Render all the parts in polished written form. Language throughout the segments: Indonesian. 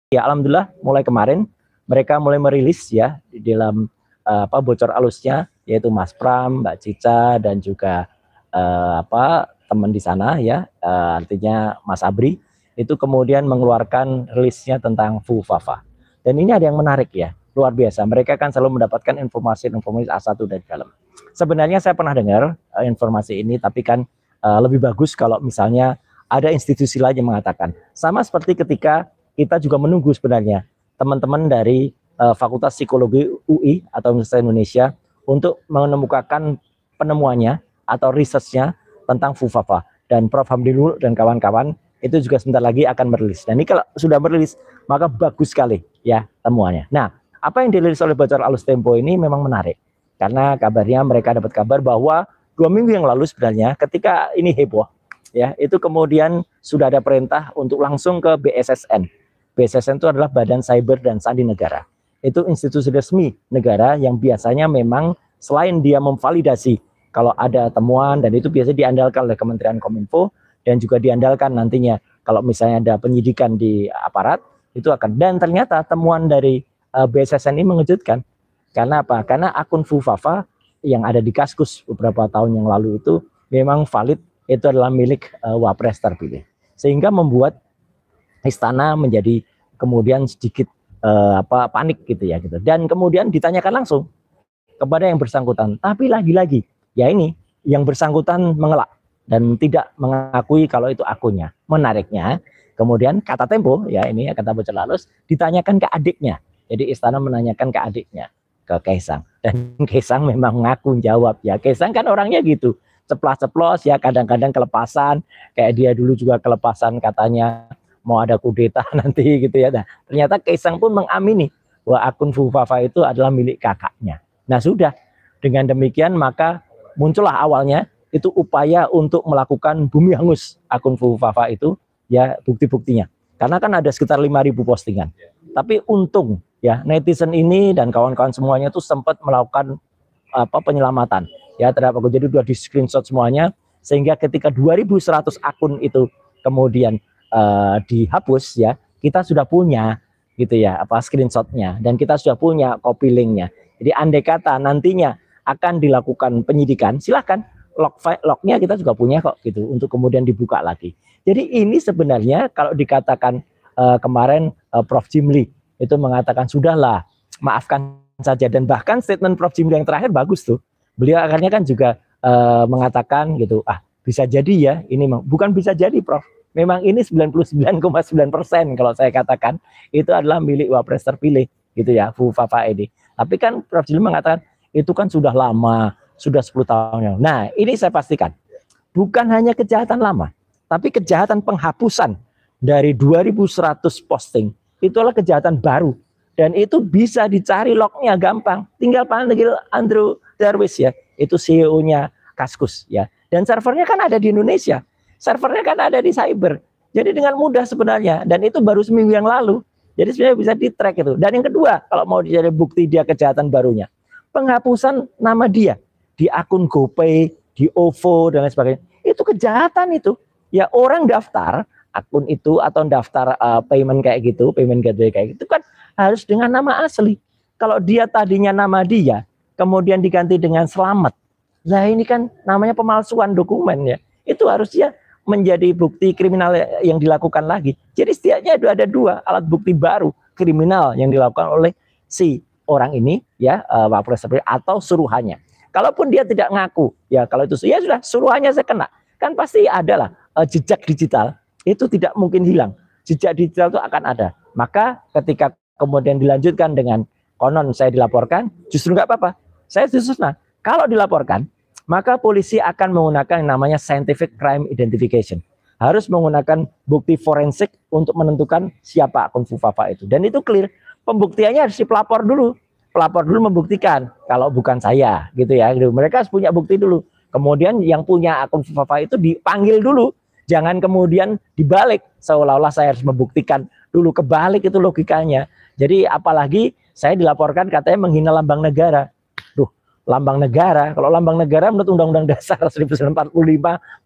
ya alhamdulillah mulai kemarin mereka mulai merilis ya di dalam bocor alusnya, yaitu Mas Pram, Mbak Cica dan juga teman di sana ya, artinya Mas Abri itu kemudian mengeluarkan rilisnya tentang FUFAFA. Dan ini ada yang menarik ya, luar biasa. Mereka kan selalu mendapatkan informasi A1 dari dalam. Sebenarnya saya pernah dengar informasi ini, tapi kan lebih bagus kalau misalnya ada institusi lain yang mengatakan. Sama seperti ketika kita juga menunggu sebenarnya teman-teman dari Fakultas Psikologi UI atau Universitas Indonesia untuk menemukan penemuannya atau risetnya tentang FUFAFA. Dan Prof. Hamdinur dan kawan-kawan itu juga sebentar lagi akan merilis. Dan ini kalau sudah merilis, maka bagus sekali ya temuannya. Nah, apa yang dirilis oleh Bocor Alus Tempo ini memang menarik. Karena kabarnya mereka dapat kabar bahwa 2 minggu yang lalu sebenarnya ketika ini heboh, ya itu kemudian sudah ada perintah untuk langsung ke BSSN. BSSN itu adalah Badan Cyber dan Sandi Negara. Itu institusi resmi negara yang biasanya memang selain dia memvalidasi kalau ada temuan, dan itu biasanya diandalkan oleh Kementerian Kominfo dan juga diandalkan nantinya kalau misalnya ada penyidikan di aparat itu akan. Dan ternyata temuan dari BSSN ini mengejutkan. Karena apa? Karena akun FUFAFA yang ada di Kaskus beberapa tahun yang lalu itu memang valid, itu adalah milik Wapres terpilih, sehingga membuat istana menjadi kemudian sedikit panik gitu ya gitu. Dan kemudian ditanyakan langsung kepada yang bersangkutan, tapi lagi-lagi ya ini yang bersangkutan mengelak dan tidak mengakui kalau itu akunnya. Menariknya kemudian kata Tempo ya ini kata Bocor Alus ditanyakan ke adiknya. Jadi istana menanyakan ke adiknya, ke Kaisang, dan Kaisang memang ngaku jawab ya. Kaisang kan orangnya gitu, ceplas-ceplos ya, kadang-kadang kelepasan, kayak dia dulu juga kelepasan katanya mau ada kudeta nanti gitu ya. Nah, ternyata Kaisang pun mengamini bahwa akun FUFAFA itu adalah milik kakaknya. Nah sudah, dengan demikian maka muncullah awalnya itu upaya untuk melakukan bumi hangus akun FUFAFA itu ya, bukti-buktinya. Karena kan ada sekitar 5.000 postingan. Tapi untung ya netizen ini dan kawan-kawan semuanya itu sempat melakukan penyelamatan ya terhadap akun. Jadi sudah di screenshot semuanya, sehingga ketika 2.100 akun itu kemudian dihapus ya, kita sudah punya gitu ya screenshotnya, dan kita sudah punya copy linknya. Jadi andai kata nantinya akan dilakukan penyidikan, silahkan lognya kita juga punya kok gitu untuk kemudian dibuka lagi. Jadi ini sebenarnya kalau dikatakan kemarin Prof. Jimli itu mengatakan sudahlah maafkan saja, dan bahkan statement Prof. Jimli yang terakhir bagus tuh. Beliau akhirnya kan juga mengatakan gitu, bisa jadi ya ini bukan bisa jadi Prof. Memang ini 99,9% kalau saya katakan itu adalah milik Wapres terpilih gitu ya, FUFAFA ini. Tapi kan Prof. Jimli mengatakan itu kan sudah lama, sudah 10 tahun yang. Nah, ini saya pastikan bukan hanya kejahatan lama, tapi kejahatan penghapusan dari 2.100 posting itu adalah kejahatan baru, dan itu bisa dicari lognya gampang. Tinggal panggil Andrew Darwis ya, itu CEO-nya Kaskus ya. Dan servernya kan ada di Indonesia. Servernya kan ada di cyber. Jadi dengan mudah sebenarnya, dan itu baru seminggu yang lalu. Jadi sebenarnya bisa di-track itu. Dan yang kedua, kalau mau dicari bukti dia kejahatan barunya, penghapusan nama dia di akun GoPay, di OVO dan lain sebagainya. Itu kejahatan itu. Ya orang daftar akun itu atau daftar payment kayak gitu, payment gateway kayak gitu kan harus dengan nama asli. Kalau dia tadinya nama dia, kemudian diganti dengan Selamat. Nah ini kan namanya pemalsuan dokumen ya. Itu harusnya menjadi bukti kriminal yang dilakukan lagi. Jadi setidaknya ada 2 alat bukti baru kriminal yang dilakukan oleh si orang ini ya, Wapres atau suruhannya. Kalaupun dia tidak ngaku ya, kalau itu ya sudah suruhannya saya kena, kan pasti ada lah jejak digital itu tidak mungkin hilang. Jejak digital itu akan ada. Maka ketika kemudian dilanjutkan dengan konon saya dilaporkan, justru nggak apa-apa. Saya justru kalau dilaporkan, maka polisi akan menggunakan yang namanya scientific crime identification. Harus menggunakan bukti forensik untuk menentukan siapa akun FUFAFA itu. Dan itu clear. Pembuktiannya harus pelapor dulu. Pelapor dulu membuktikan kalau bukan saya gitu ya. Mereka harus punya bukti dulu. Kemudian yang punya akun FUFAFA itu dipanggil dulu. Jangan kemudian dibalik seolah-olah saya harus membuktikan dulu, kebalik itu logikanya. Jadi apalagi saya dilaporkan katanya menghina lambang negara. Lambang negara, kalau lambang negara menurut Undang-Undang Dasar 1945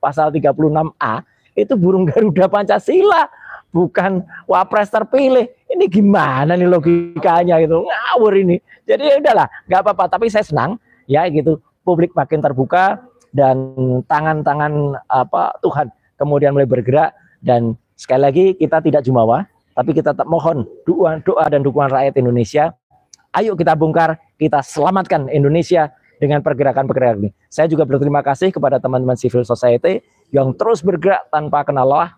pasal 36A itu burung Garuda Pancasila, bukan Wapres terpilih. Ini gimana nih logikanya gitu, ngawur ini. Jadi ya udahlah, nggak apa-apa. Tapi saya senang ya gitu, publik makin terbuka dan tangan-tangan apa Tuhan kemudian mulai bergerak. Dan sekali lagi kita tidak jumawa, tapi kita tetap mohon doa dan dukungan rakyat Indonesia. Ayo kita bongkar, kita selamatkan Indonesia dengan pergerakan-pergerakan ini. Saya juga berterima kasih kepada teman-teman civil society yang terus bergerak tanpa kenal lelah,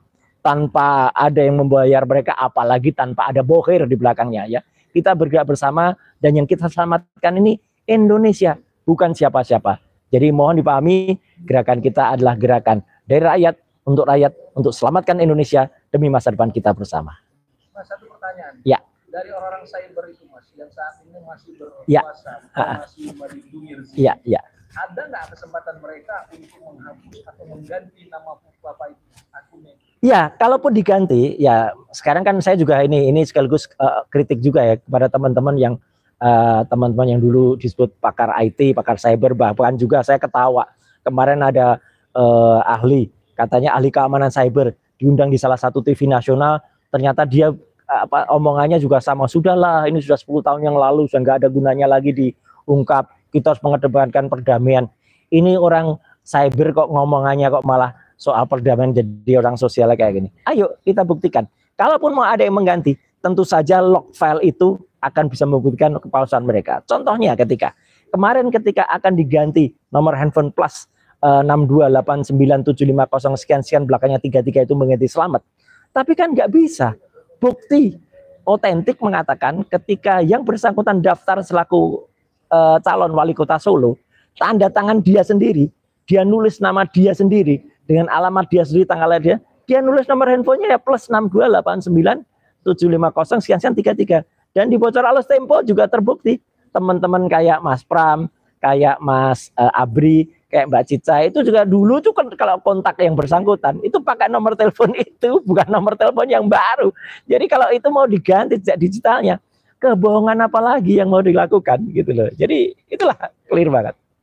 tanpa ada yang membayar mereka, apalagi tanpa ada bohir di belakangnya ya. Kita bergerak bersama dan yang kita selamatkan ini Indonesia, bukan siapa-siapa. Jadi mohon dipahami, gerakan kita adalah gerakan dari rakyat, untuk selamatkan Indonesia demi masa depan kita bersama. Mas, satu pertanyaan. Ya. Dari orang cyber itu, Mas, yang saat ini masih berkuasa, ya. Masih melindungi rezim. Ya, ya. Ada nggak kesempatan mereka untuk menghapus atau mengganti nama Bapak itu akunnya? Ya, kalaupun diganti, ya sekarang kan saya juga ini sekaligus kritik juga ya kepada teman-teman yang dulu disebut pakar IT, pakar cyber, bahkan juga saya ketawa kemarin ada ahli, katanya ahli keamanan cyber diundang di salah satu TV nasional, ternyata dia omongannya juga sama, sudahlah ini sudah 10 tahun yang lalu, sudah nggak ada gunanya lagi diungkap, kita harus mengedepankan perdamaian. Ini orang cyber kok ngomongannya kok malah soal perdamaian jadi orang sosial kayak gini. Ayo kita buktikan. Kalaupun mau ada yang mengganti, tentu saja log file itu akan bisa membuktikan kepalsuan mereka. Contohnya ketika akan diganti nomor handphone plus 6289750 sekian belakangnya 33 itu mengganti selamat. Tapi kan nggak bisa. Bukti otentik mengatakan ketika yang bersangkutan daftar selaku calon wali kota Solo, tanda tangan dia sendiri, dia nulis nama dia sendiri dengan alamat dia sendiri, tanggalnya dia nulis nomor handphonenya ya plus 6289750 sekian 33. Dan di bocor halus Tempo juga terbukti teman-teman kayak Mas Pram, kayak Mas Abri, kayak Mbak Cica itu juga dulu tuh kan kalau kontak yang bersangkutan itu pakai nomor telepon itu, bukan nomor telepon yang baru. Jadi kalau itu mau diganti jejak digitalnya, kebohongan apa lagi yang mau dilakukan gitu loh. Jadi itulah clear banget.